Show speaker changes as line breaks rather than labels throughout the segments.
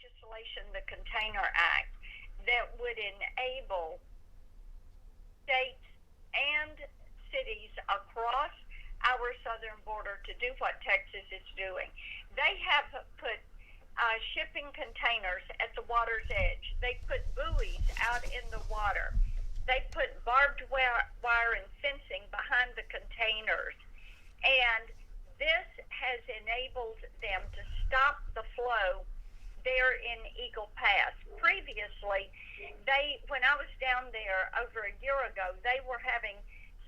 legislation, the Container Act, that would enable states and cities across our southern border to do what Texas is doing. They have put shipping containers at the water's edge. They put buoys out in the water. They put barbed wire and fencing behind the containers. And this has enabled them to stop the flow there in Eagle Pass. Previously, when I was down there over a year ago, they were having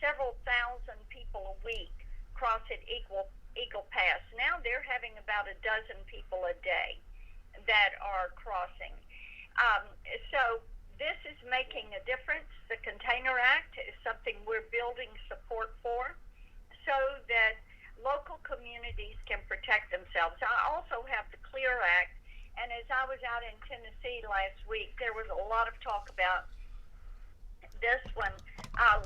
several thousand people a week cross at Eagle Pass. Now they're having about a dozen people a day that are crossing. So this is making a difference. The Container Act is something we're building support for so that local communities can protect themselves. I also have the Clear Act, and as I was out in Tennessee last week, there was a lot of talk about this one.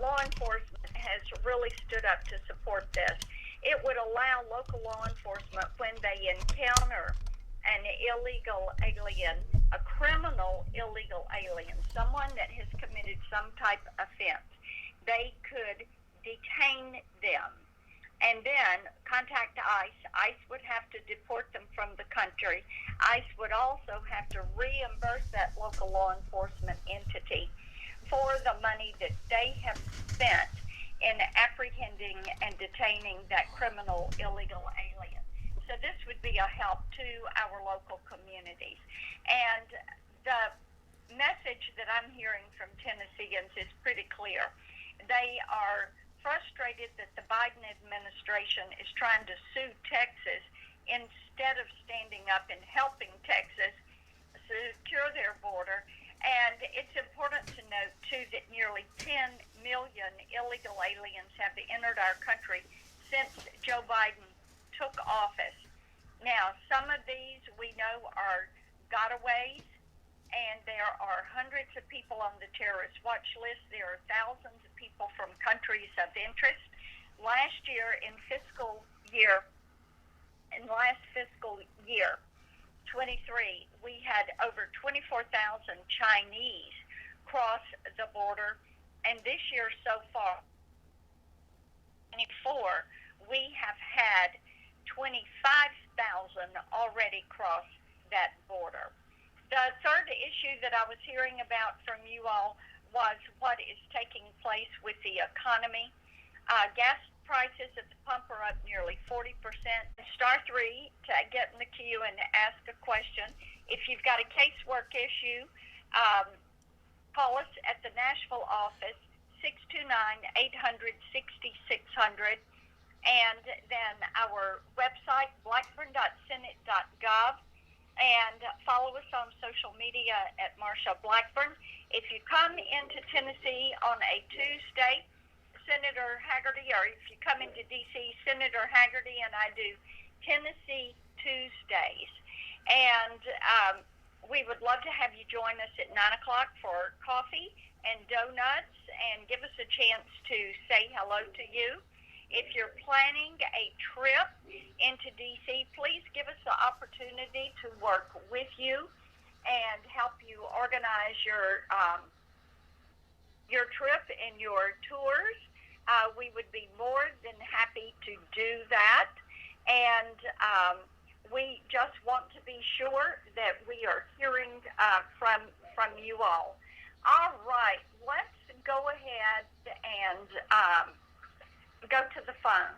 Law enforcement has really stood up to support this. It would allow local law enforcement, when they encounter an illegal alien, a criminal illegal alien, someone that has committed some type of offense, they could detain them and then contact ICE. ICE would have to deport them from the country. ICE would also have to reimburse that local law enforcement entity for the money that they have spent in apprehending and detaining that criminal illegal alien. So this would be a help to our local communities. And the message that I'm hearing from Tennesseans is pretty clear. They are frustrated that the Biden administration is trying to sue Texas instead of standing up and helping Texas secure their border. And it's important to note, too, that nearly 10 million illegal aliens have entered our country since Joe Biden took office. Now, some of these we know are gotaways, and there are hundreds of people on the terrorist watch list. There are thousands of people from countries of interest. Last fiscal year, 23, we had over 24,000 Chinese cross the border, and this year so far, 24, we have had 25,000 already cross that border. The third issue that I was hearing about from you all was what is taking place with the economy. Gas prices at the pump are up nearly 40%. Star 3 to get in the queue and ask a question. If you've got a casework issue, call us at the Nashville office, 629-800-6600. And then our website, blackburn.senate.gov. And follow us on social media at Marsha Blackburn. If you come into Tennessee on a Tuesday, Senator Haggerty, or if you come into D.C., Senator Haggerty and I do Tennessee Tuesdays. And we would love to have you join us at 9 o'clock for coffee and donuts and give us a chance to say hello to you. If you're planning a trip into D.C., please give us the opportunity to work with you and help you organize your trip and your tours. We would be more than happy to do that. And we just want to be sure that we are hearing from you all. All right, let's go ahead and go to the phone.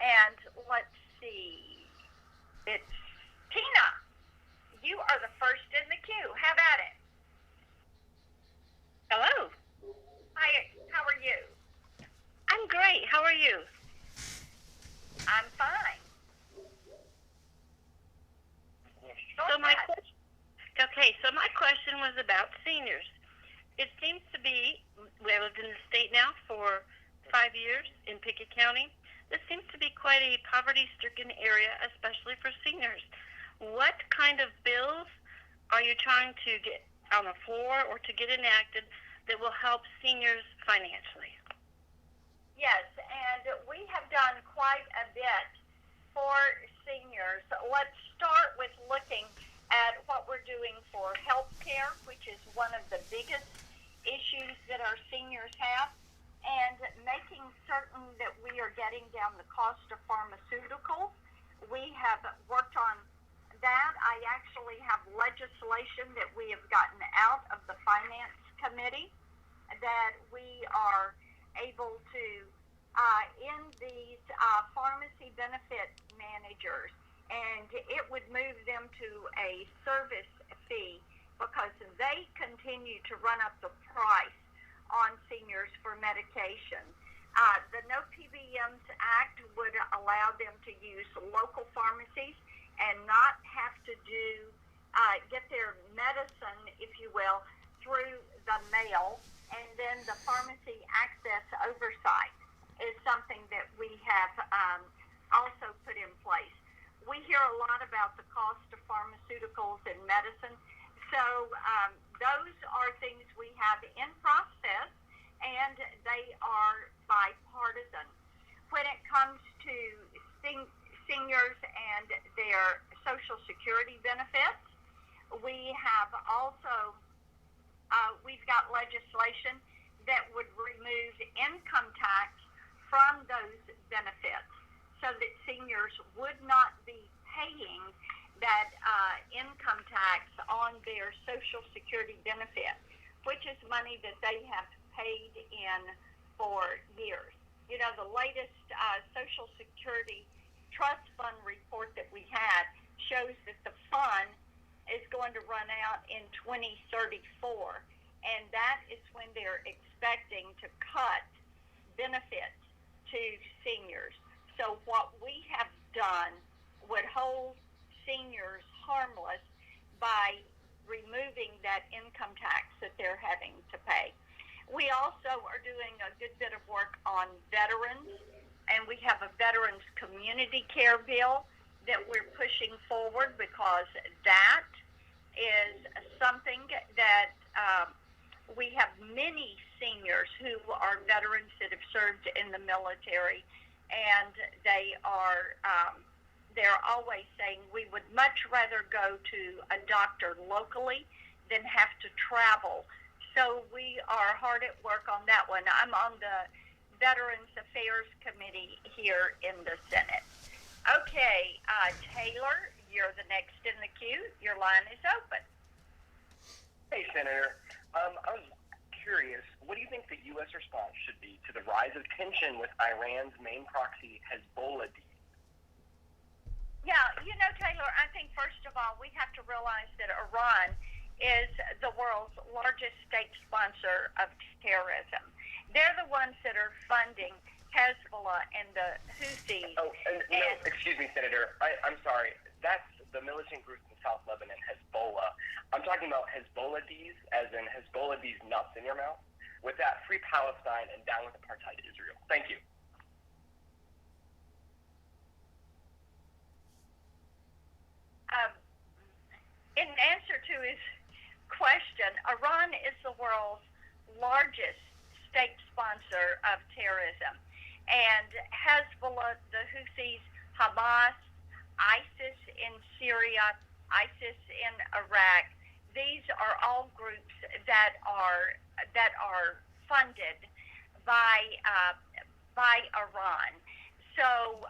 And let's see. It's Tina. You are the first in the queue. Have at it.
Hello.
Hi, how are you?
I'm great. How are you?
I'm fine.
So my question was about seniors. It seems to be, we have lived in the state now for 5 years in Pickett County. This seems to be quite a poverty-stricken area, especially for seniors. What kind of bills are you trying to get on the floor or to get enacted that will help seniors financially?
Yes, and we have done quite a bit for seniors. Let's start with looking for health care, which is one of the biggest issues that our seniors have, and making certain that we are getting down the cost of pharmaceuticals. We have worked on that. I actually have legislation that we have gotten out of the Finance Committee that we are able to end these pharmacy benefit managers, and it would move them to a service fee because they continue to run up the price on seniors for medication. The No PBMs Act would allow them to use local pharmacies and not have to get their medicine, if you will, through the mail. And then the pharmacy access oversight is something that we have also put in place. We hear a lot about the cost of pharmaceuticals and medicine. So those are things we have in process, and they are bipartisan. When it comes to seniors and their Social Security benefits, we have also, we've got legislation that would remove income tax from those benefits so that seniors would not be paying that income tax on their Social Security benefit, which is money that they have paid in for years. You know, the latest Social Security Trust Fund report that we had shows that the fund is going to run out in 2034, and that is when they're expecting to cut benefits to seniors. So what we have done would hold seniors harmless by removing that income tax that they're having to pay. We also are doing a good bit of work on veterans, and we have a veterans community care bill that we're pushing forward because that is something that we have many seniors who are veterans that have served in the military, and they're always saying we would much rather go to a doctor locally than have to travel. So we are hard at work on that one. I'm on the Veterans Affairs Committee here in the Senate. Okay, Taylor, you're the next in the queue. Your line is open.
Hey, Senator. I was curious, what do you think the U.S. response should be to the rise of tension with Iran's main proxy, Hezbollah?
Yeah, you know, Taylor, I think first of all, we have to realize that Iran is the world's largest state sponsor of terrorism. They're the ones that are funding Hezbollah and the Houthis.
Oh, no, excuse me, Senator. I'm sorry. That's the militant group in South Lebanon, Hezbollah. I'm talking about Hezbollah-Dees, as in Hezbollah-Dees nuts in your mouth. With that, free Palestine and down with apartheid Israel. Thank you.
In answer to his question, Iran is the world's largest state sponsor of terrorism. And Hezbollah, the Houthis, Hamas, ISIS in Syria, ISIS in Iraq, these are all groups that are funded by Iran. So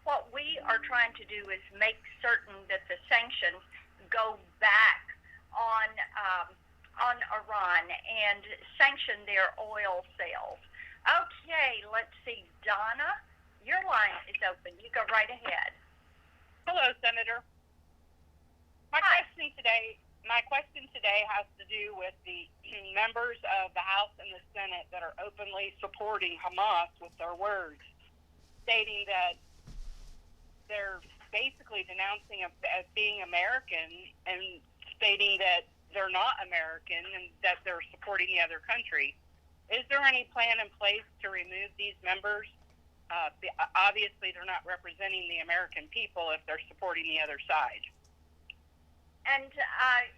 what we are trying to do is make certain that the sanctions go back on Iran and sanction their oil sales. Okay, let's see. Donna, your line is open. You go right ahead.
Hello, Senator. My question today has to do with the members of the House and the Senate that are openly supporting Hamas with their words, stating that they're basically denouncing as being American and stating that they're not American and that they're supporting the other country. Is there any plan in place to remove these members? Obviously, they're not representing the American people if they're supporting the other side.
And,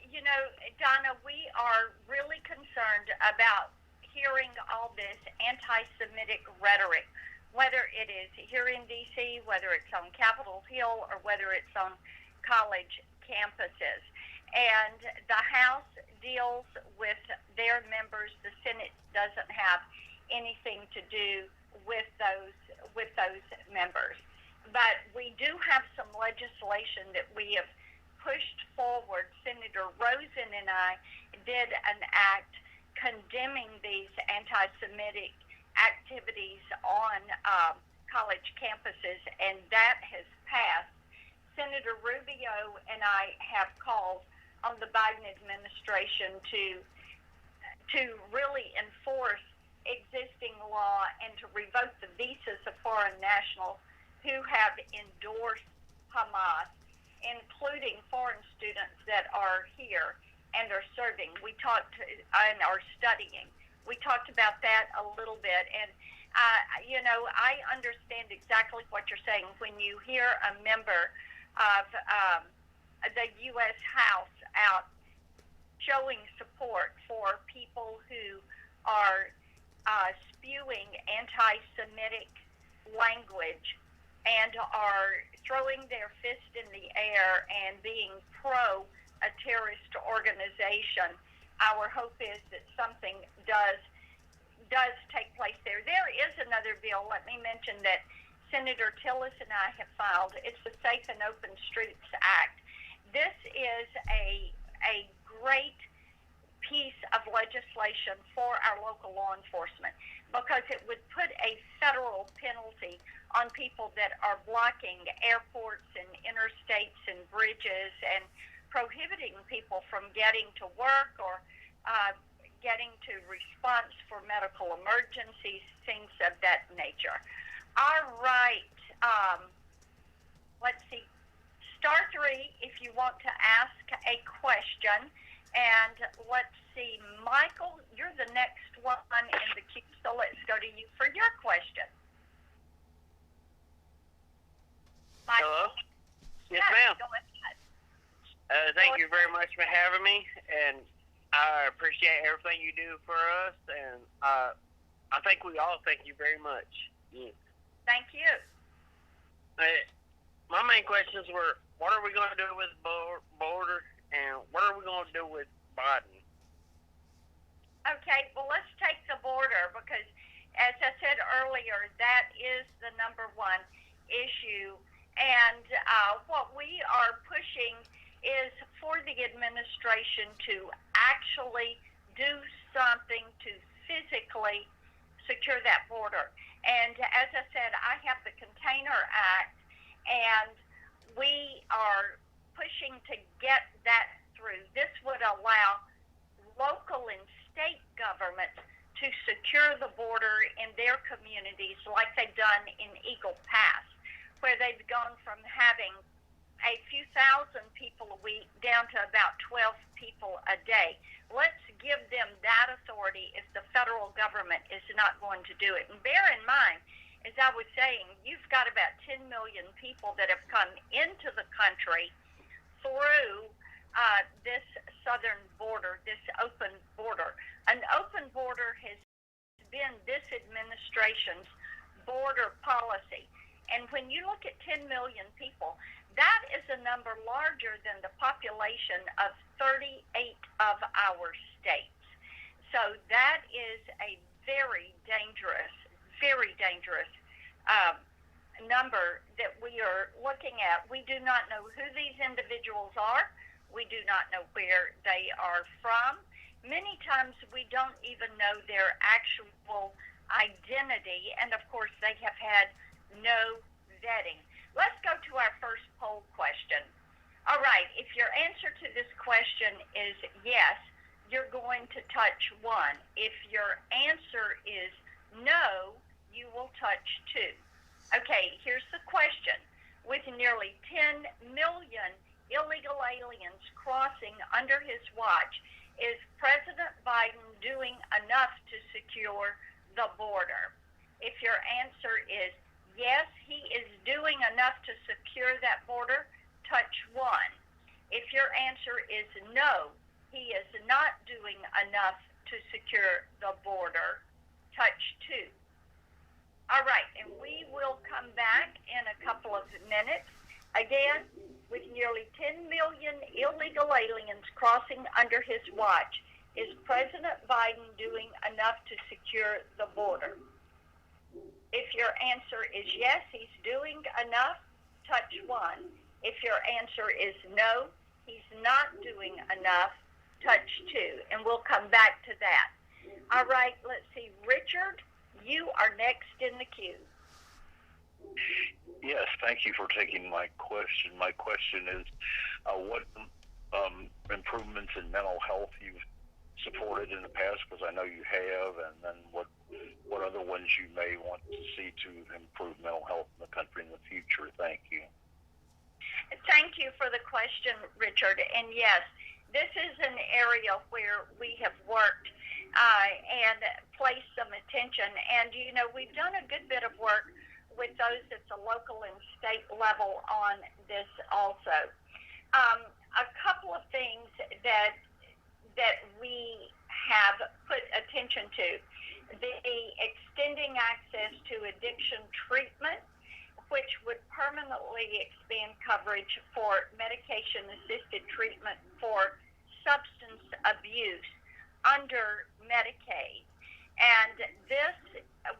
you know, Donna, we are really concerned about hearing all this anti-Semitic rhetoric, whether it is here in D.C., whether it's on Capitol Hill, or whether it's on college campuses. and the House deals with their members. The Senate doesn't have anything to do with those members. But we do have some legislation that we have pushed forward. Senator Rosen and I did an act condemning these anti-Semitic activities on college campuses, and that has passed. Senator Rubio and I have called on the Biden administration to really enforce existing law and to revoke the visas of foreign nationals who have endorsed Hamas, including foreign students that are here and are serving. We talked and are studying. We talked about that a little bit, and I understand exactly what you're saying. When you hear a member of the U.S. House out showing support for people who are spewing anti-Semitic language and are throwing their fist in the air and being pro a terrorist organization, our hope is that something does take place there. There is another bill. Let me mention that Senator Tillis and I have filed. It's the Safe and Open Streets Act. This is a great piece of legislation for our local law enforcement because it would put a federal penalty on people that are blocking airports and interstates and bridges and prohibiting people from getting to work or getting to response for medical emergencies, things of that nature. All right. Let's see. Star 3 if you want to ask a question. And let's see, Michael, you're the next one in the queue, so let's go to you for your question. Michael.
Hello? Yes, ma'am.
Go ahead.
Thank you very much for having me, and I appreciate everything you do for us, and I think we all thank you very much. Yeah.
Thank you.
My main questions were, what are we going to do with the border, and what are we going to do with Biden?
Okay, well, let's take the border because, as I said earlier, that is the number one issue. And what we are pushing is for the administration to actually do something to physically secure that border. And as I said, I have the Container Act, and we are pushing to get that through. This would allow local and state governments to secure the border in their communities like they've done in Eagle Pass, where they've gone from having a few thousand people a week down to about 12 people a day. Let's give them that authority if the federal government is not going to do it. And bear in mind, as I was saying, you've got about 10 million people that have come into the country through this southern border, this open border. An open border has been this administration's border policy. And when you look at 10 million people, that is a number larger than the population of 38 of our states. So that is a very dangerous number that we are looking at. We do not know who these individuals are. We do not know where they are from. Many times we don't even know their actual identity, and of course they have had no vetting. Let's go to our first poll question. All right, if your answer to this question is yes, you're going to touch 1. If your answer is no, you will touch 2. Okay, here's the question. With nearly 10 million illegal aliens crossing under his watch, is President Biden doing enough to secure the border? If your answer is yes, he is doing enough to secure that border, touch 1. If your answer is no, he is not doing enough to secure the border, touch 2. All right, and we will come back in a couple of minutes. Again, with nearly 10 million million illegal aliens crossing under his watch. Is President Biden doing enough to secure the border? If your answer is yes, he's doing enough, touch 1. If your answer is no, he's not doing enough, touch 2. And we'll come back to that. All right, let's see. Richard, you are next in the queue.
Yes, thank you for taking my question. My question is, what improvements in mental health you've supported in the past, because I know you have, and then what other ones you may want to see to improve mental health in the country in the future. Thank you.
Thank you for the question, Richard. And yes, this is an area where we have worked and placed some attention. And, you know, we've done a good bit of work with those at the local and state level on this also. A couple of things that we have put attention to: the extending access to addiction treatment, which would permanently expand coverage for medication-assisted treatment for substance abuse under Medicaid. And this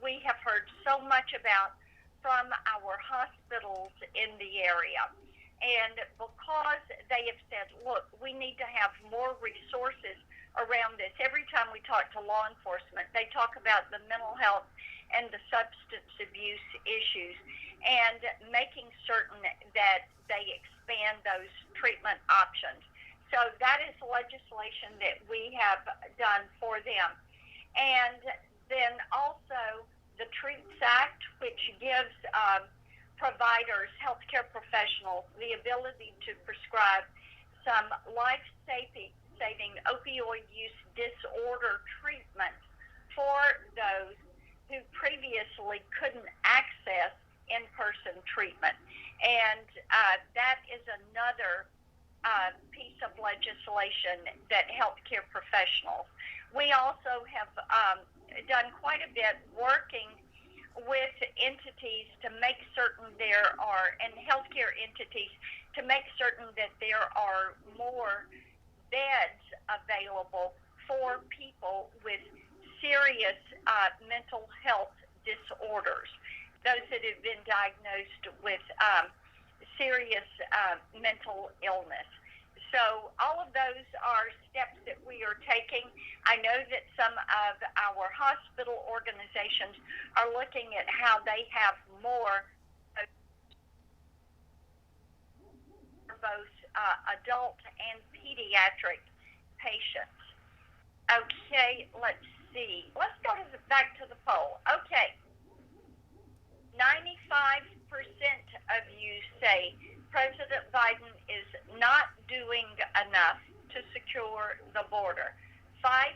we have heard so much about from our hospitals in the area. And because they have said, look, we need to have more resources around this. Every time we talk to law enforcement, they talk about the mental health and the substance abuse issues and making certain that they expand those treatment options. So that is legislation that we have done for them. And then also the Treats Act, which gives providers, healthcare professionals, the ability to prescribe some life-saving opioid use disorder treatment for those who previously couldn't access in-person treatment. And that is another piece of legislation that healthcare professionals. We also have done quite a bit working with entities to make certain there are, and healthcare entities, to make certain that there are more beds available for people with serious mental health disorders, those that have been diagnosed with serious mental illness. So all of those are steps that we are taking. I know that some of our hospital organizations are looking at how they have more both adult and pediatric patients. Okay, let's see. Let's go back to the poll. Okay. 95% of you say President Biden is not doing enough to secure the border. 5%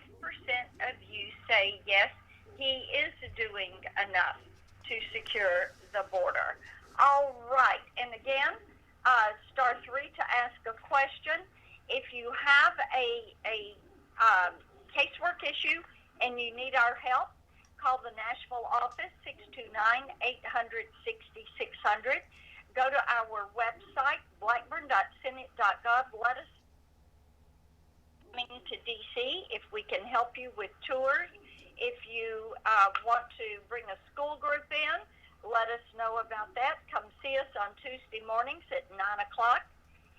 of you say yes, he is doing enough to secure the border. All right, and again, star 3 to ask a question. If you have a casework issue and you need our help, call the Nashville office, 629-800-6600. Go to our website, blackburn.senate.gov. Let us come to D.C. if we can help you with tours. If you want to bring a school group in, let us know about that. Come see us on Tuesday mornings at 9 o'clock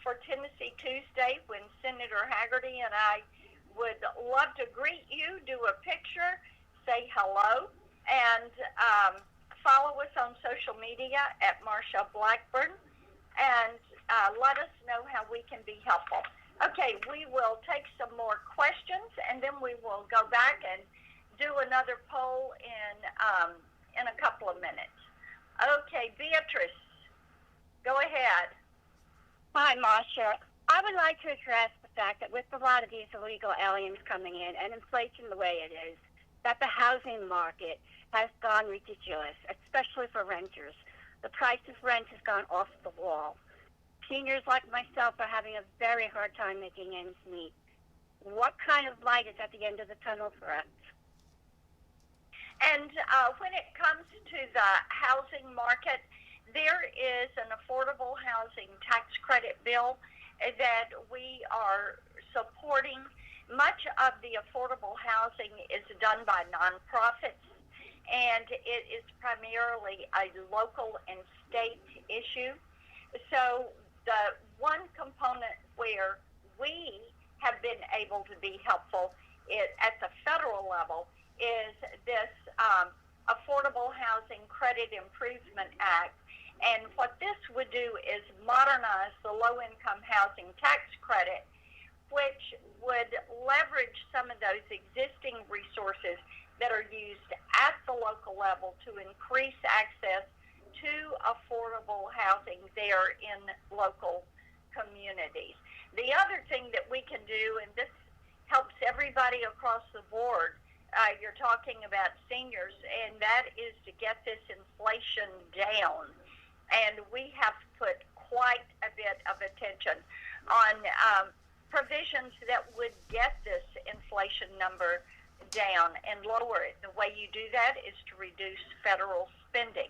for Tennessee Tuesday, when Senator Haggerty and I would love to greet you, do a picture, say hello, and follow us on social media at Marsha Blackburn, and let us know how we can be helpful. Okay, we will take some more questions, and then we will go back and do another poll in a couple of minutes. Okay, Beatrice, go ahead.
Hi, Marsha. I would like to address the fact that with a lot of these illegal aliens coming in and inflation the way it is, that the housing market has gone ridiculous, especially for renters. The price of rent has gone off the wall. Seniors like myself are having a very hard time making ends meet. What kind of light is at the end of the tunnel for us?
And when it comes to the housing market, there is an affordable housing tax credit bill that we are supporting. Much of the affordable housing is done by nonprofits, and it is primarily a local and state issue. So the one component where we have been able to be helpful at the federal level is this Affordable Housing Credit Improvement Act. And what this would do is modernize the low-income housing tax credit, which would leverage some of those existing resources that are used at the local level to increase access to affordable housing there in local communities. The other thing that we can do, and this helps everybody across the board, you're talking about seniors, and that is to get this inflation down. And we have put quite a bit of attention on provisions that would get this inflation number down and lower it. The way you do that is to reduce federal spending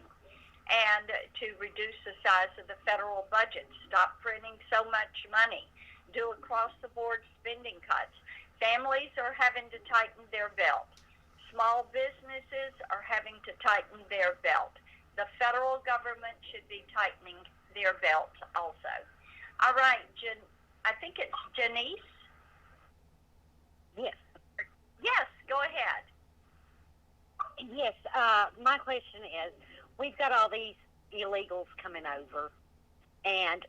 and to reduce the size of the federal budget, stop printing so much money, do across-the-board spending cuts. Families are having to tighten their belt. Small businesses are having to tighten their belt. The federal government should be tightening their belt also. All right, I think it's Janice.
Yes.
Yes, go ahead.
Yes, my question is, we've got all these illegals coming over, and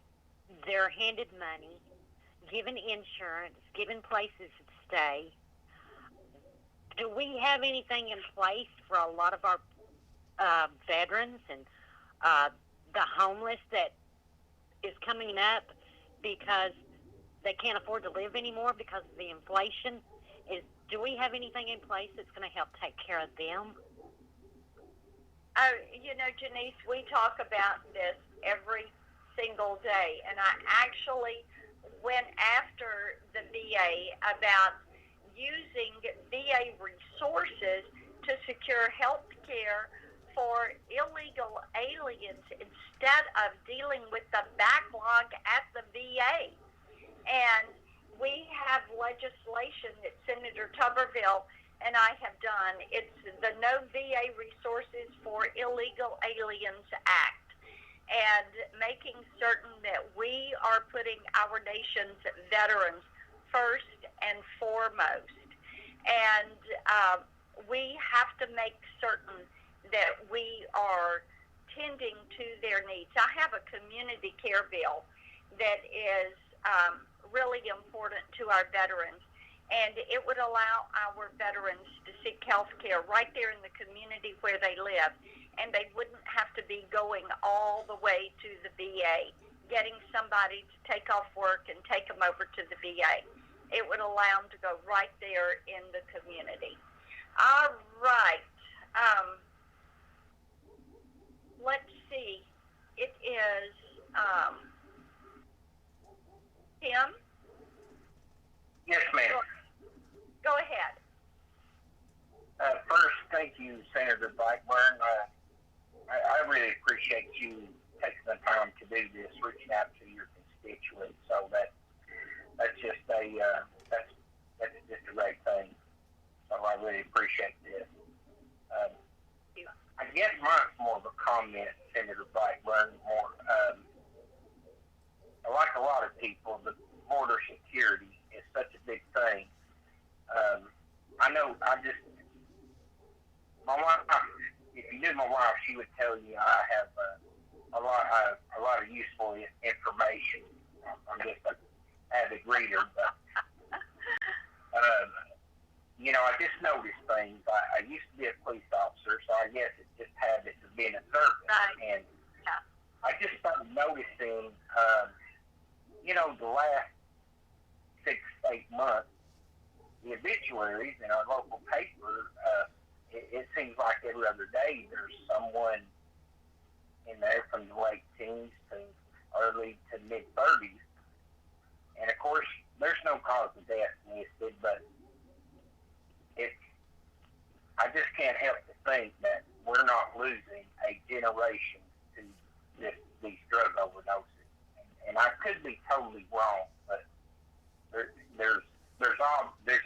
they're handed money, given insurance, given places to stay. Do we have anything in place for a lot of our veterans and the homeless that is coming up because they can't afford to live anymore because of the inflation? Do we have anything in place that's going to help take care of them?
You know, Janice, we talk about this every single day, and I actually went after the VA about using VA resources to secure health care for illegal aliens instead of dealing with the backlog at the VA. And we have legislation that Senator Tuberville and I have done. It's the No VA Resources for Illegal Aliens Act, and making certain that we are putting our nation's veterans first and foremost. And we have to make certain that we are tending to their needs. I have a community care bill that is really important to our veterans, and it would allow our veterans to seek health care right there in the community where they live, and they wouldn't have to be going all the way to the VA, getting somebody to take off work and take them over to the VA. It would allow them to go right there in the community. All right. Let's see. It is Tim?
Yes, ma'am.
Go ahead.
First, thank you, Senator Blackburn. I really appreciate you taking the time to do this, reaching out to your constituents. So that's just that's just a great thing. So I really appreciate this. I guess mine's more of a comment, Senator Blackburn. Like a lot of people, the border security is such a big thing. I know. My wife. If you knew my wife, she would tell you I have a lot of useful information. I'm just an avid reader, but I just noticed things. I used to be a police officer, so I guess it's just habit of being a servant.
Right.
And I just started noticing, the last 6 to 8 months, the obituaries in our local paper, it seems like every other day there's someone in there from the late teens to early to mid-30s. And, of course, there's no cause of death listed, but I just can't help to think that we're not losing a generation to these drug overdoses. And I could be be totally wrong, but there's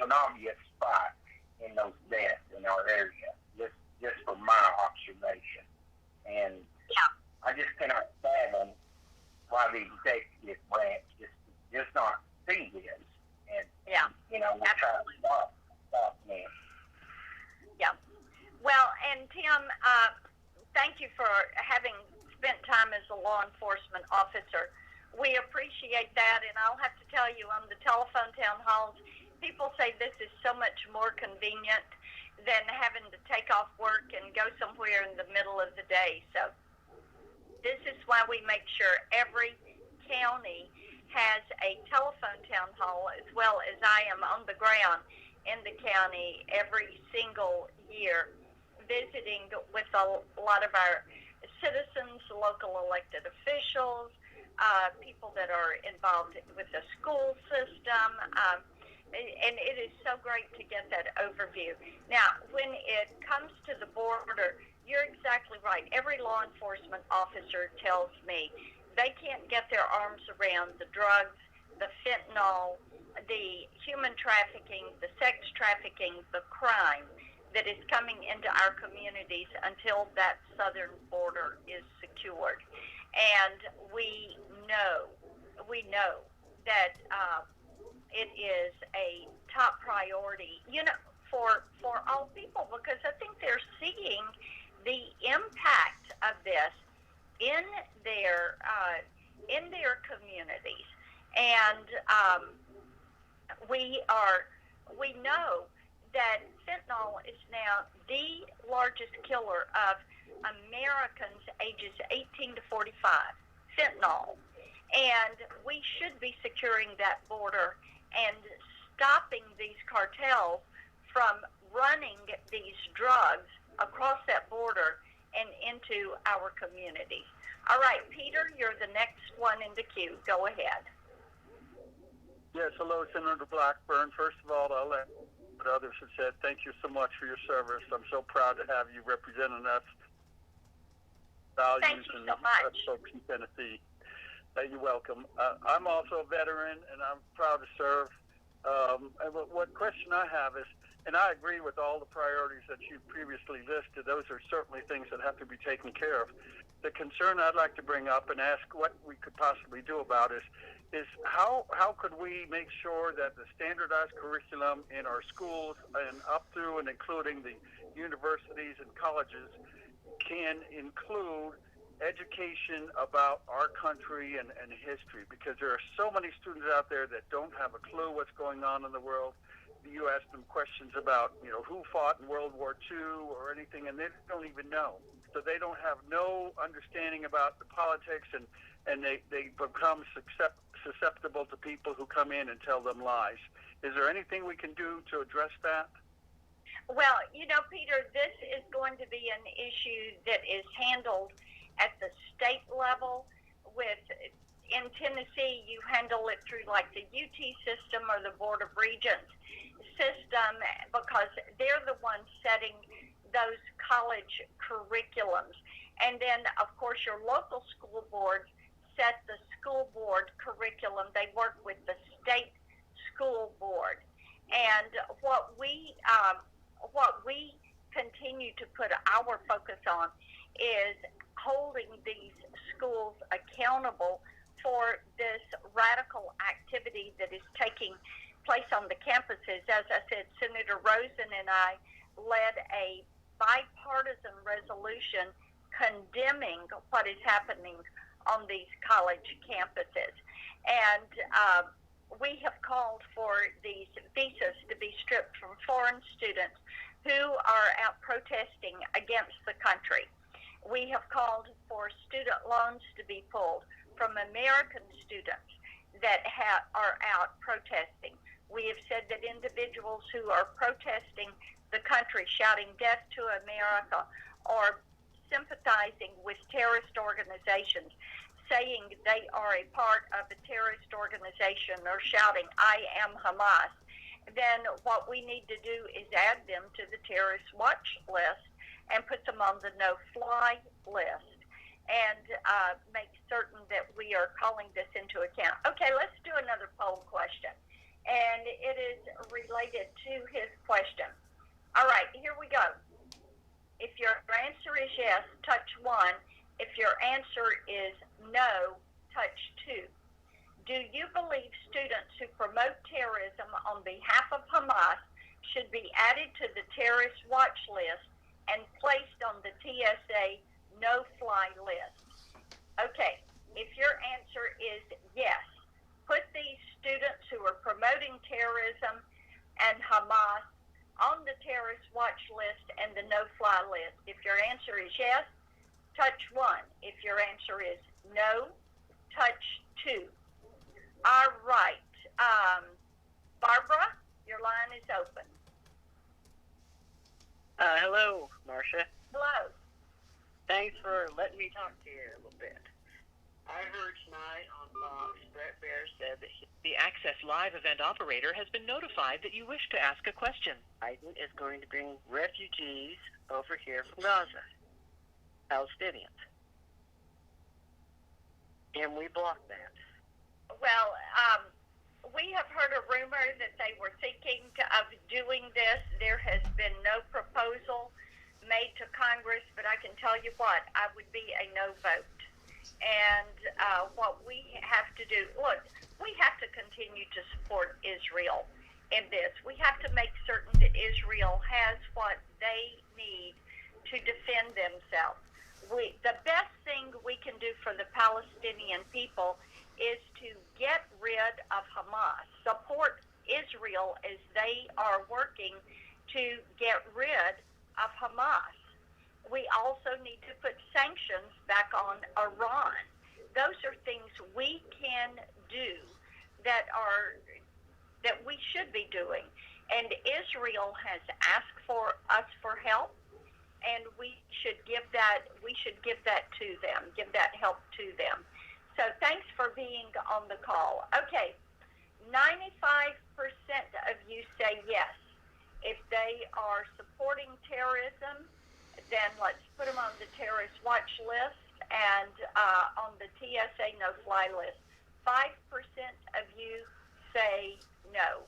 an obvious spike in those deaths in our area, just from my observation. And I just cannot fathom why the executive branch just not see this. And we try to stop this.
Yeah. Well, and Tim, thank you for having spent time as a law enforcement officer. We appreciate that, and I'll have to tell you, on the telephone town halls, people say this is so much more convenient than having to take off work and go somewhere in the middle of the day. So this is why we make sure every county has a telephone town hall, as well as I am on the ground in the county every single year, visiting with a lot of our citizens, local elected officials, people that are involved with the school system, and it is so great to get that overview. Now, when it comes to the border, you're exactly right. Every law enforcement officer tells me they can't get their arms around the drugs, the fentanyl, the human trafficking, the sex trafficking, the crime that is coming into our communities until that southern border is secured. And we know that it is a top priority, for all people, because I think they're seeing the impact of this in their communities. And we know that fentanyl is now the largest killer of Americans ages 18 to 45, fentanyl. And we should be securing that border and stopping these cartels from running these drugs across that border and into our communities. All right, Peter, you're the next one in the queue. Go ahead.
Yes, hello, Senator Blackburn. First of all, I'll let what others have said. Thank you so much for your service. I'm so proud to have you representing us, values, and
so much.
Folks in Tennessee. You're welcome. I'm also a veteran, and I'm proud to serve. And what question I have is, and I agree with all the priorities that you previously listed. Those are certainly things that have to be taken care of. The concern I'd like to bring up and ask what we could possibly do about is how could we make sure that the standardized curriculum in our schools and up through and including the universities and colleges can include education about our country and history, because there are so many students out there that don't have a clue what's going on in the world. You ask them questions about, who fought in World War II or anything, and they don't even know. So they don't have no understanding about the politics, and they become susceptible to people who come in and tell them lies. Is there anything we can do to address that?
Well, Peter, this is going to be an issue that is handled at the state level. In Tennessee, you handle it through like the UT system or the Board of Regents system, because they're the ones setting those college curriculums. And then, of course, your local school boards set the school board curriculum. They work with the state school board. And what we continue to put our focus on is holding these schools accountable for this radical activity that is taking place on the campuses. As I said, Senator Rosen and I led a bipartisan resolution condemning what is happening on these college campuses. And we have called for these visas to be stripped from foreign students who are out protesting against the country. We have called for student loans to be pulled from American students that are out protesting. We have said that individuals who are protesting the country, shouting death to America, or sympathizing with terrorist organizations, saying they are a part of a terrorist organization, or shouting, I am Hamas, then what we need to do is add them to the terrorist watch list and put them on the no-fly list. and make certain that we are calling this into account. Okay, let's do another poll question. And it is related to his question. All right, here we go. If your answer is yes, touch 1. If your answer is no, touch 2. Do you believe students who promote terrorism on behalf of Hamas should be added to the terrorist watch list and placed on the TSA no-fly list? Okay, if your answer is yes, put these students who are promoting terrorism and Hamas on the terrorist watch list and the no-fly list. If your answer is yes, touch 1. If your answer is no, touch 2. All right. Barbara, your line is open.
Hello, Marsha.
Hello.
Thanks for letting me talk to you a little bit. I heard tonight on Fox, Brett Baer said that
The Access Live event operator has been notified that you wish to ask a question.
Biden is going to bring refugees over here from Gaza, Palestinians. Can we block that?
Well, we have heard a rumor that they were thinking of doing this. There has been no proposal made to Congress, but I can tell you what, I would be a no vote. And what we have to do, look, we have to continue to support Israel in this. We have to make certain that Israel has what they need to defend themselves. The best thing we can do for the Palestinian people is to get rid of Hamas, support Israel as they are working to get rid of Hamas. We also need to put sanctions back on Iran. Those are things we can do that we should be doing. And Israel has asked for us for help, and we should give that to them, give that help to them. So thanks for being on the call. Okay, 95% of you say yes. If they are supporting terrorism, then let's put them on the terrorist watch list and on the TSA no-fly list. 5% of you say no.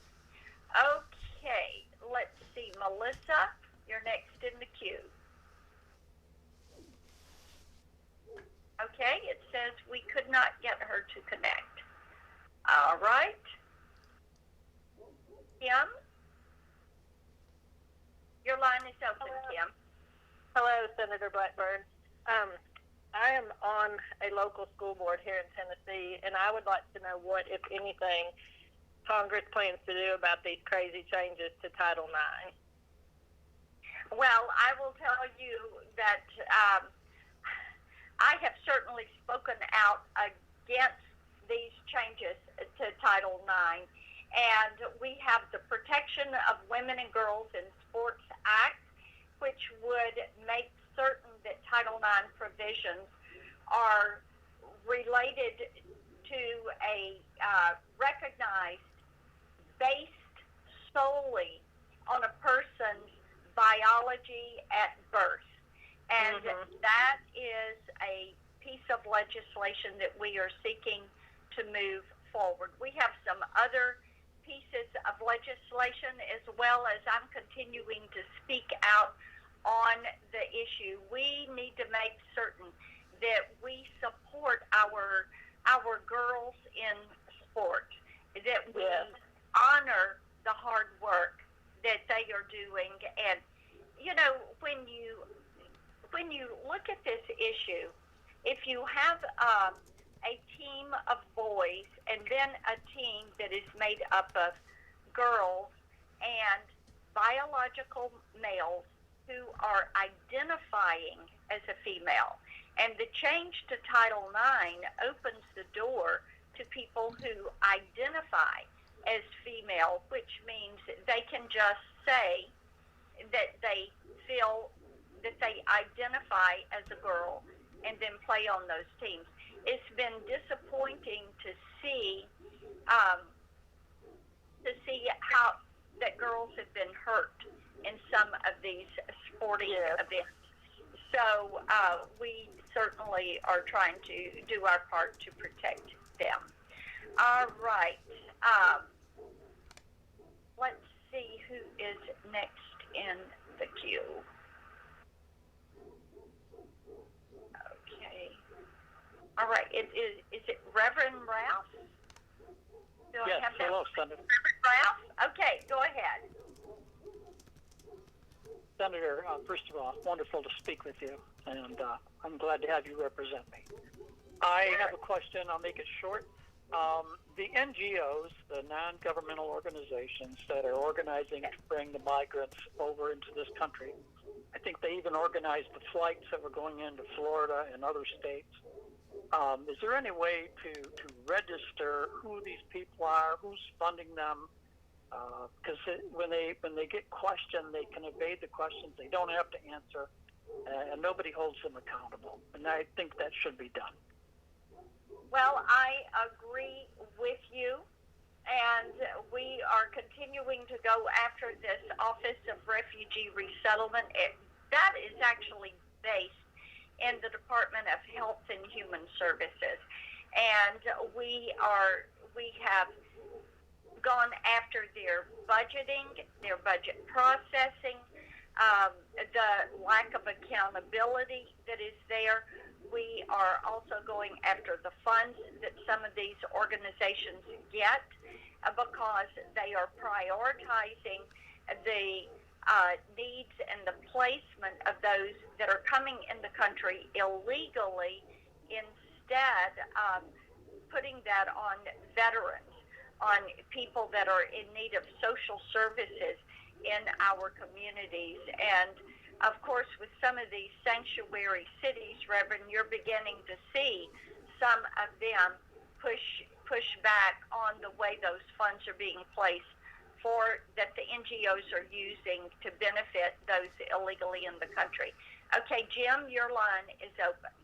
Okay, let's see. Melissa, you're next in the queue. Okay, it says we could not get her to connect. All right. Kim? Your line is open, Kim.
Hello, Senator Blackburn. I am on a local school board here in Tennessee, and I would like to know what, if anything, Congress plans to do about these crazy changes to Title IX.
Well, I will tell you that I have certainly spoken out against these changes to Title IX, and we have the Protection of Women and Girls in Sports Act, which would make certain that Title IX provisions are related to a recognized, based solely on a person's biology at birth. And that is a piece of legislation that we are seeking to move forward. We have some other pieces of legislation as well as I'm continuing to speak out on the issue. We need to make certain that we support our girls in sport, that we honor the hard work that they are doing. And you know, when you look at this issue, if you have a team of boys and then a team that is made up of girls and biological males who are identifying as a female, and the change to Title IX opens the door to people who identify as female, which means they can just say that they feel that they identify as a girl and then play on those teams. It's been disappointing to see how that girls have been hurt in some of these sporting events. So we certainly are trying to do our part to protect them. All right. Let's see who is next in the queue. Okay. All right. Is it Reverend Ralph?
Yes, hello, Senator.
Reverend Ralph? Okay, go ahead.
Senator, first of all, wonderful to speak with you, and I'm glad to have you represent me. I have a question. I'll make it short. The NGOs, the non-governmental organizations that are organizing to bring the migrants over into this country, I think they even organized the flights that were going into Florida and other states. Is there any way to register who these people are, who's funding them? Because when they get questioned, they can evade the questions. They don't have to answer, and nobody holds them accountable. And I think that should be done.
Well, I agree with you, and we are continuing to go after this Office of Refugee Resettlement. That is actually based in the Department of Health and Human Services, and we have gone after their budgeting, their budget processing, the lack of accountability that is there. We are also going after the funds that some of these organizations get because they are prioritizing the needs and the placement of those that are coming in the country illegally instead of putting that on veterans, on people that are in need of social services in our communities. And of course, with some of these sanctuary cities, Reverend, you're beginning to see some of them push back on the way those funds are being placed that the NGOs are using to benefit those illegally in the country. Okay, Jim, your line is open.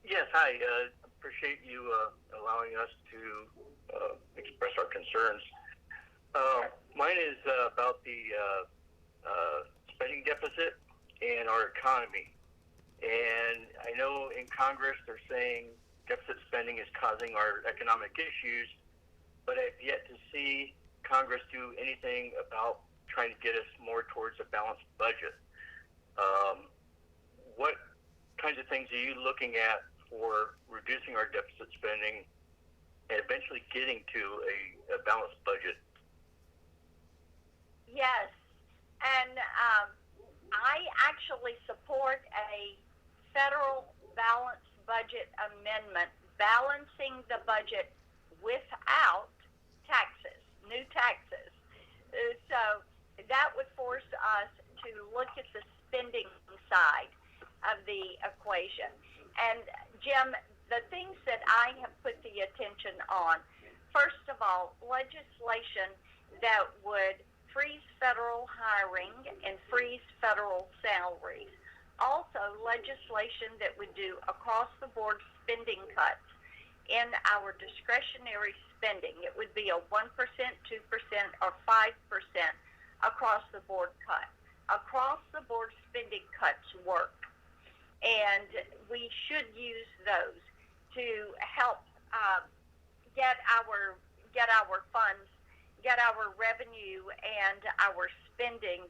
Yes, hi. Appreciate you allowing us to express our concerns. Mine is about the spending deficit and our economy. And I know in Congress they're saying deficit spending is causing our economic issues, but I've yet to see Congress do anything about trying to get us more towards a balanced budget. What kinds of things are you looking at for reducing our deficit spending and eventually getting to a balanced budget?
Yes, and I actually support a federal balanced budget amendment, balancing the budget without taxes, new taxes. So that would force us to look at the spending side of the equation. And Jim, the things that I have put the attention on, first of all, legislation that would freeze federal hiring and freeze federal salaries. Also, legislation that would do across-the-board spending cuts in our discretionary spending. It would be a 1%, 2%, or 5% across-the-board cut. Across-the-board spending cuts work, and we should use those to help get our funds, get our revenue and our spending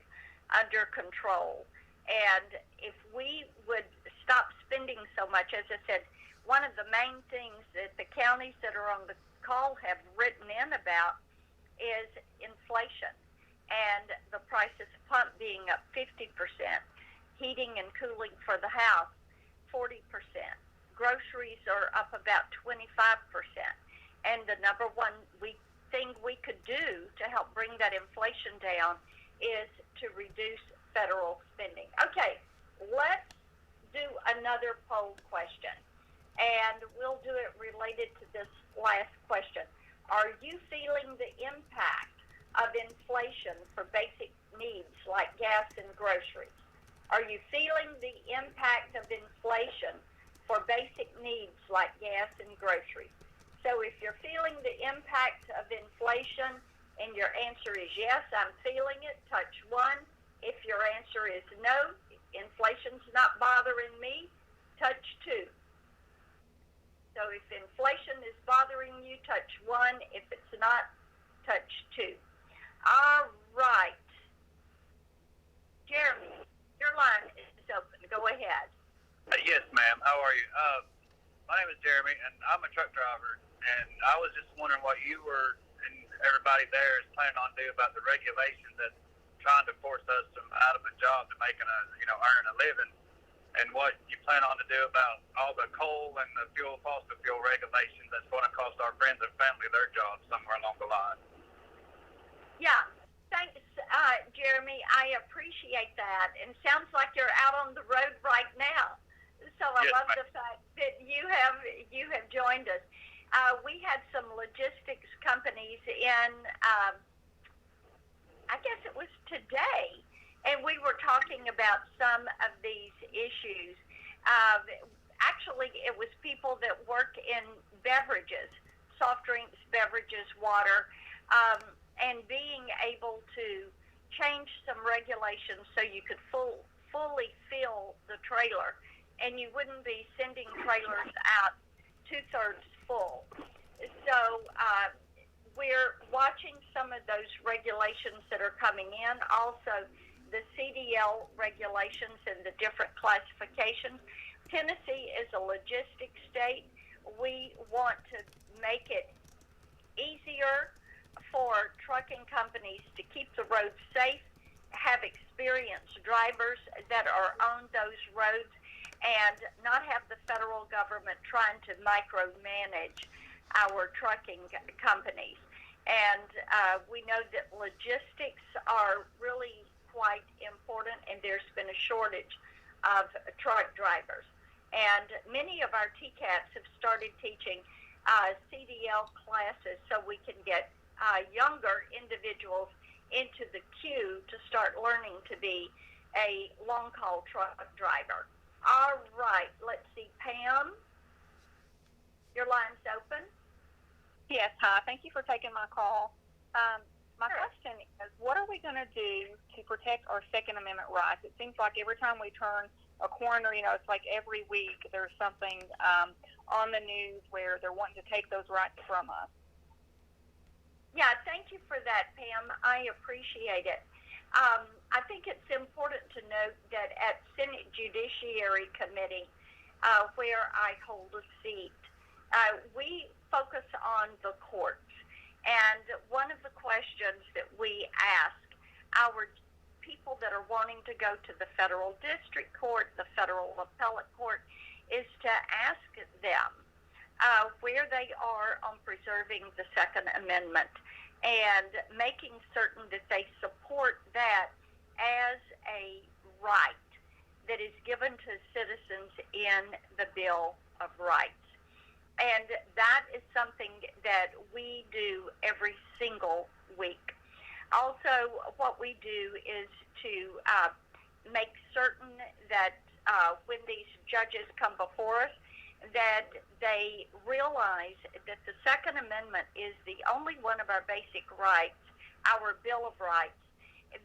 under control. And if we would stop spending so much, as I said, one of the main things that the counties that are on the call have written in about is inflation and the price of pump being up 50%, heating and cooling for the house 40%, groceries are up about 25%. And the number one thing we could do to help bring that inflation down is to reduce federal spending. Okay, let's do another poll question, and we'll do it related to this last question. Are you feeling the impact of inflation for basic needs like gas and groceries? Are you feeling the impact of inflation for basic needs like gas and groceries? So if you're feeling the impact of inflation and your answer is yes, I'm feeling it, touch 1. If your answer is no, inflation's not bothering me, touch 2. So if inflation is bothering you, touch 1. If it's not, touch 2. All right. Jeremy, your line is open. Go ahead.
Yes, ma'am. How are you? My name is Jeremy, and I'm a truck driver. And I was just wondering what you were and everybody there is planning on doing about the regulations that's trying to force us out of a job to making earning a living, and what you plan on to do about all the coal and the fossil fuel regulations that's going to cost our friends and family their jobs somewhere along the line.
Yeah. Thanks, Jeremy. I appreciate that. And sounds like you're out on the road right now. So I love the fact that you have joined us. We had some logistics companies in, I guess it was today, and we were talking about some of these issues. Actually, it was people that work in beverages, soft drinks, beverages, water, and being able to change some regulations so you could fully fill the trailer, and you wouldn't be sending trailers out 2/3 full. So we're watching some of those regulations that are coming in. Also, the CDL regulations and the different classifications. Tennessee is a logistics state. We want to make it easier for trucking companies to keep the roads safe, have experienced drivers that are on those roads, and not have the federal government trying to micromanage our trucking companies. And we know that logistics are really quite important, and there's been a shortage of truck drivers. And many of our TCATs have started teaching CDL classes so we can get younger individuals into the queue to start learning to be a long-haul truck driver. All right, let's see. Pam, your line's open.
Yes, hi. Thank you for taking my call. My question is, what are we going to do to protect our Second Amendment rights? It seems like every time we turn a corner, it's like every week there's something on the news where they're wanting to take those rights from us.
Yeah, thank you for that, Pam. I appreciate it. I think it's important to note that at Senate Judiciary Committee, where I hold a seat, we focus on the courts. And one of the questions that we ask our people that are wanting to go to the federal district court, the federal appellate court, is to ask them where they are on preserving the Second Amendment and making certain that they support that as a right that is given to citizens in the Bill of Rights. And that is something that we do every single week. Also, what we do is to make certain that when these judges come before us, that they realize that the Second Amendment is the only one of our basic rights, our Bill of Rights,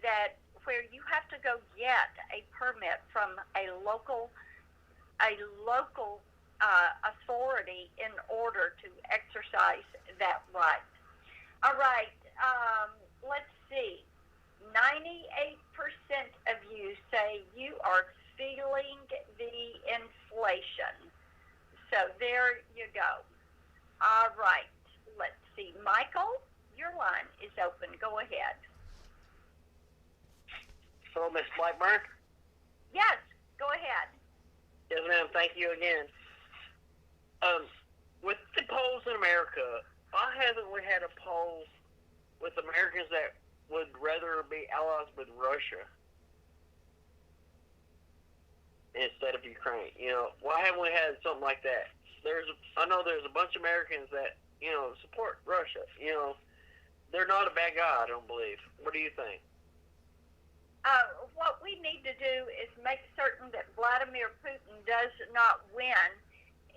that where you have to go get a permit from a local authority in order to exercise that right. All right, let's see. 98% of you say you are feeling the inflation. So there you go. All right, let's see. Michael, your line is open. Go ahead.
So, Ms. Blackburn?
Yes, go ahead.
Yes, ma'am. Thank you again. With the polls in America, why haven't we had a poll with Americans that would rather be allies with Russia instead of Ukraine? Why haven't we had something like that? I know there's a bunch of Americans that, support Russia. They're not a bad guy, I don't believe. What do you think?
What we need to do is make certain that Vladimir Putin does not win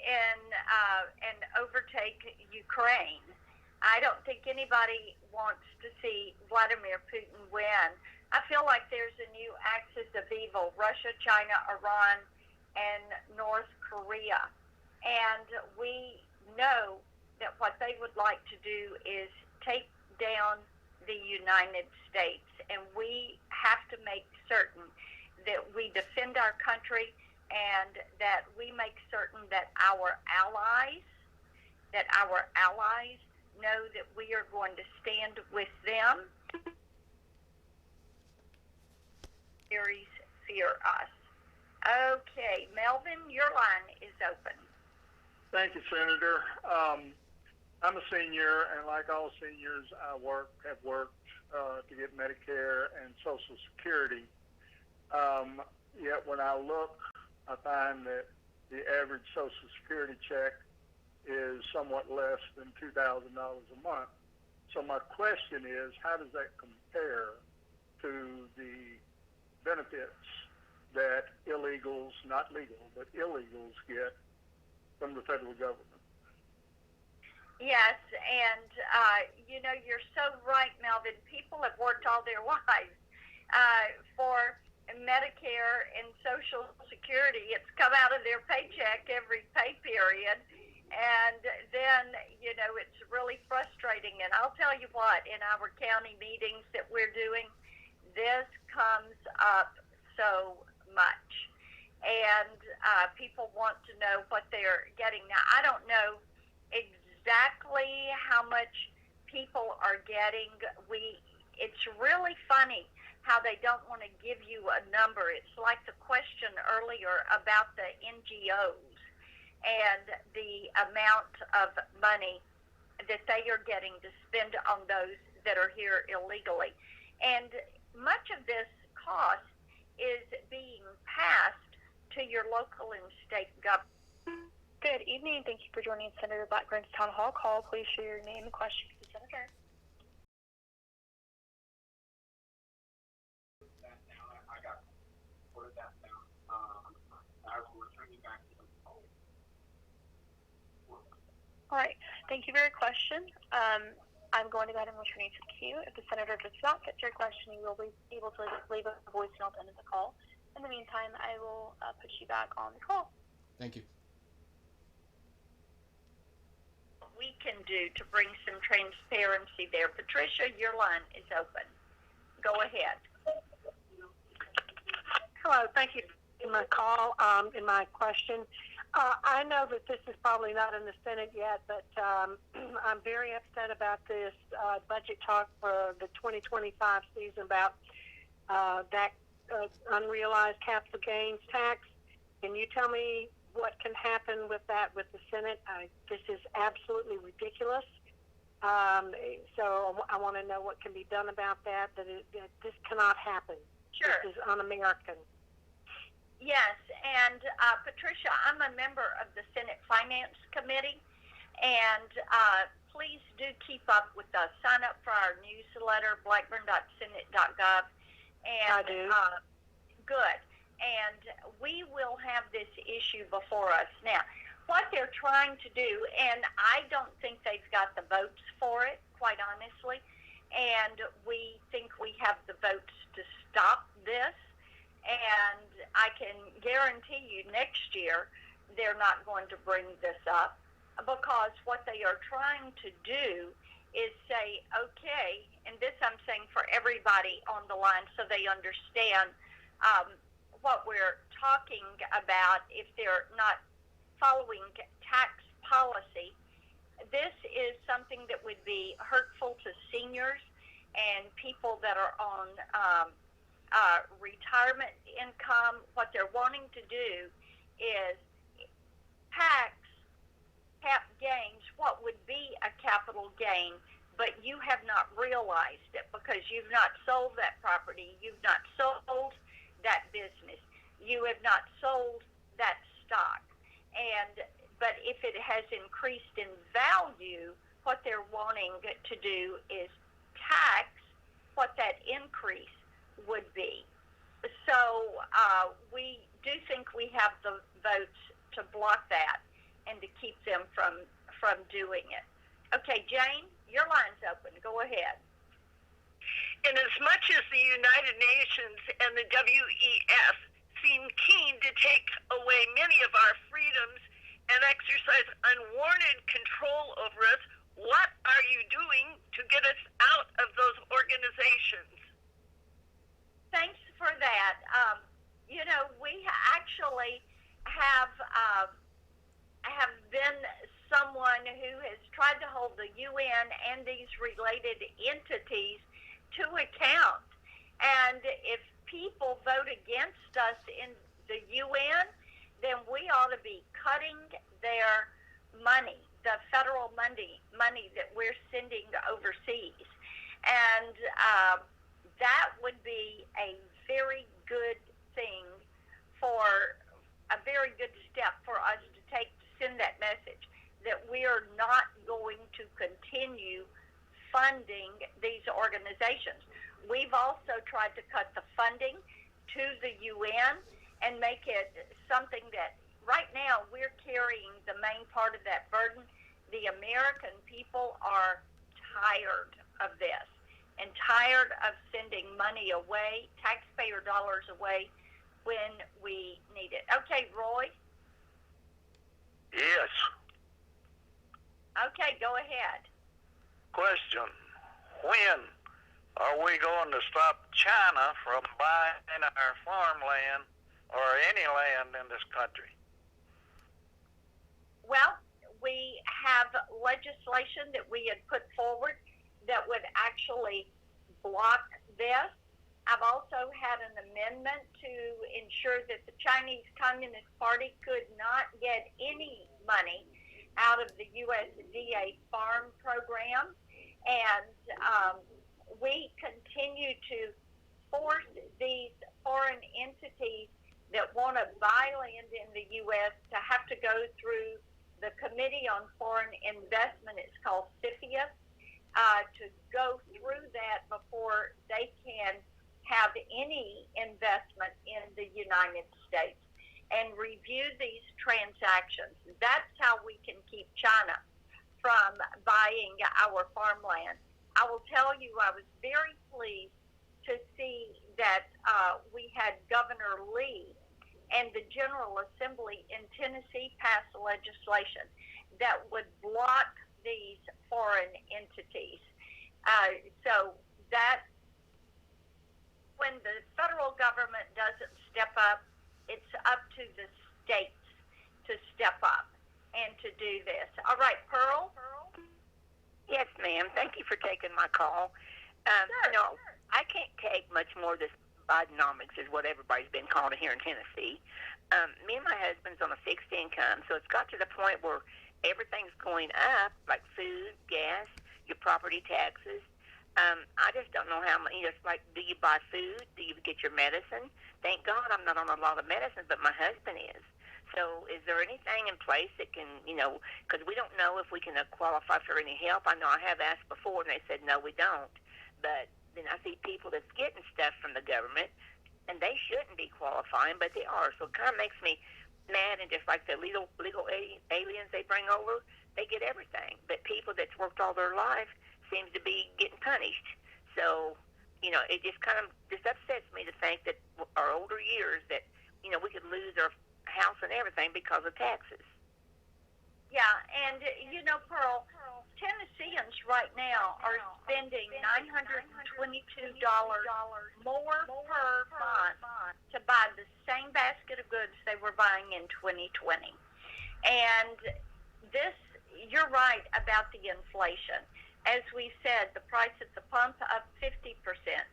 and overtake Ukraine. I don't think anybody wants to see Vladimir Putin win. I feel like there's a new axis of evil: Russia, China, Iran, and North Korea. And we know that what they would like to do is take down the United States. And we have to make certain that we defend our country and that we make certain that our allies know that we are going to stand with them. Theories fear us. Okay, Melvin, your line is open.
Thank you, Senator. I'm a senior, and like all seniors, have worked to get Medicare and Social Security. Yet when I look, I find that the average Social Security check is somewhat less than $2,000 a month. So my question is, how does that compare to the benefits that illegals, not legal, but illegals get from the federal government?
Yes, and you're so right, Melvin. People have worked all their lives for Medicare and Social Security. It's come out of their paycheck every pay period, and then it's really frustrating. And I'll tell you what, in our county meetings that we're doing, this comes up so much, and people want to know what they're getting. Now, I don't know exactly how much people are getting. It's really funny how they don't want to give you a number. It's like the question earlier about the NGOs and the amount of money that they are getting to spend on those that are here illegally. And much of this cost is being passed to your local and state government.
Good evening. Thank you for joining Senator Blackburn's Town Hall call. Please share your name and question for the Senator. All right. Thank you for your question. I'm going to go ahead and return you to the queue. If the Senator does not get your question, you will be able to leave a voicemail at the end of the call. In the meantime, I will put you back on the call.
Thank you.
We can do to bring some transparency there. Patricia, your line is open. Go ahead.
Hello, thank you for my call and my question. I know that this is probably not in the Senate yet, but I'm very upset about this budget talk for the 2025 season about that unrealized capital gains tax. Can you tell me what can happen with that with the Senate? This is absolutely ridiculous. So I want to know what can be done about that, that this cannot happen.
Sure.
This is un-American.
Yes, and Patricia, I'm a member of the Senate Finance Committee, and please do keep up with us. Sign up for our newsletter, blackburn.senate.gov. And,
I do.
Good. And we will have this issue before us. Now, what they're trying to do, and I don't think they've got the votes for it, quite honestly, and we think we have the votes to stop this. And I can guarantee you next year they're not going to bring this up, because what they are trying to do is say, okay, and this I'm saying for everybody on the line so they understand what we're talking about if they're not following tax policy. This is something that would be hurtful to seniors and people that are on retirement income. What they're wanting to do is tax cap gains, what would be a capital gain, but you have not realized it because you've not sold that property, you've not sold that business, you have not sold that stock. But if it has increased in value, what they're wanting to do is tax what that increase would be. So we do think we have the votes to block that and to keep them from doing it. Okay, Jane, your line's open. Go ahead.
And as much as the United Nations and the WEF seem keen to take away many of our freedoms and exercise unwarranted control over us, what are you doing to get us out of those organizations?
Thanks for that. We actually have been someone who has tried to hold the UN and these related entities to account. And if people vote against us in the UN, then we ought to be cutting their money, the federal money that we're sending overseas. And that would be a very good thing, a very good step for us to take to send that message that we are not going to continue funding these organizations. We've also tried to cut the funding to the UN and make it something that right now we're carrying the main part of that burden. The American people are tired of this and tired of sending money away, taxpayer dollars away, when we need it. Okay, Roy?
Yes.
Okay, go ahead.
Question. When are we going to stop China from buying our farmland or any land in this country?
Well, we have legislation that we had put forward that would actually block this. I've also had an amendment to ensure that the Chinese Communist Party could not get any money out of the USDA farm program. And we continue to force these foreign entities that want to buy land in the U.S. to have to go through the Committee on Foreign Investment. It's called CFIUS, to go through that before they can have any investment in the United States and review these transactions. That's how we can keep China from buying our farmland. I will tell you, I was very pleased to see that we had Governor Lee and the General Assembly in Tennessee pass legislation that would block these foreign entities. So that when the federal government doesn't step up, it's up to the states to step up and to do this. All right, Pearl?
Yes, ma'am. Thank you for taking my call.
Sure.
I can't take much more of this Bidenomics, is what everybody's been calling it here in Tennessee. Me and my husband's on a fixed income, so it's got to the point where everything's going up, like food, gas, your property taxes. I just don't know how much. It's like, do you buy food? Do you get your medicine? Thank God I'm not on a lot of medicine, but my husband is. So is there anything in place that can, because we don't know if we can qualify for any help. I know I have asked before, and they said, no, we don't. But then I see people that's getting stuff from the government, and they shouldn't be qualifying, but they are. So it kind of makes me mad, and just like the legal aliens they bring over, they get everything. But people that's worked all their life seems to be getting punished. So, it just kind of upsets me to think that our older years that, we could lose our house and everything because of taxes.
Yeah, and Pearl, Tennesseans right now are spending $922 more per month to buy the same basket of goods they were buying in 2020. And this, you're right about the inflation. As we said, the price at the pump up 50%,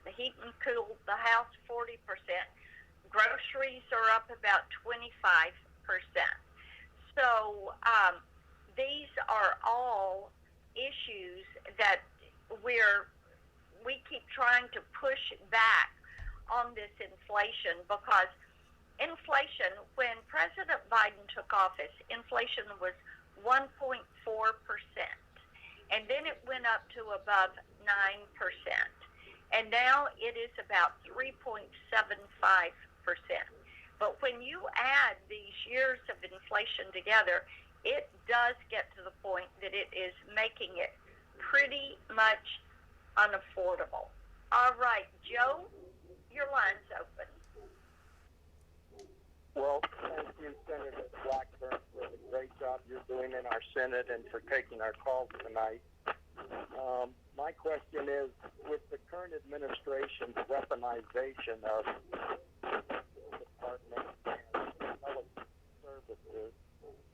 the heat and cool the house 40%, groceries are up about 25%. So these are all issues that we keep trying to push back on this inflation, because inflation, when President Biden took office, inflation was 1.4%. And then it went up to above 9%. And now it is about 3.75%. But when you add these years of inflation together, it does get to the point that it is making it pretty much unaffordable. All right, Joe, your line's open.
Well, thank you, Senator Blackburn, for the great job you're doing in our Senate and for taking our calls tonight. My question is, with the current administration's weaponization of the Department and intelligence services,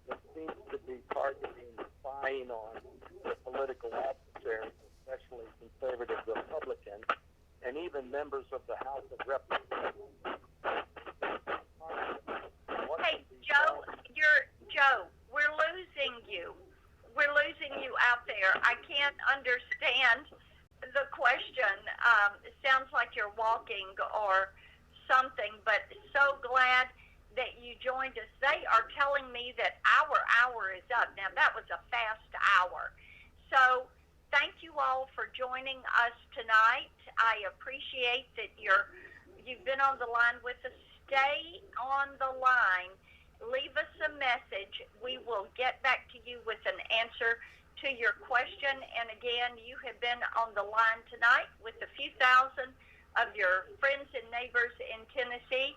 it seems to be targeting spying on the political adversaries, especially conservative Republicans, and even members of the House of Representatives.
Hey, Joe, we're losing you. We're losing you out there. I can't understand the question. It sounds like you're walking or something, but so glad that you joined us. They are telling me that our hour is up. Now, that was a fast hour. So thank you all for joining us tonight. I appreciate that you've been on the line with us. Stay on the line. Leave us a message. We will get back to you with an answer to your question. And again, you have been on the line tonight with a few thousand of your friends and neighbors in Tennessee.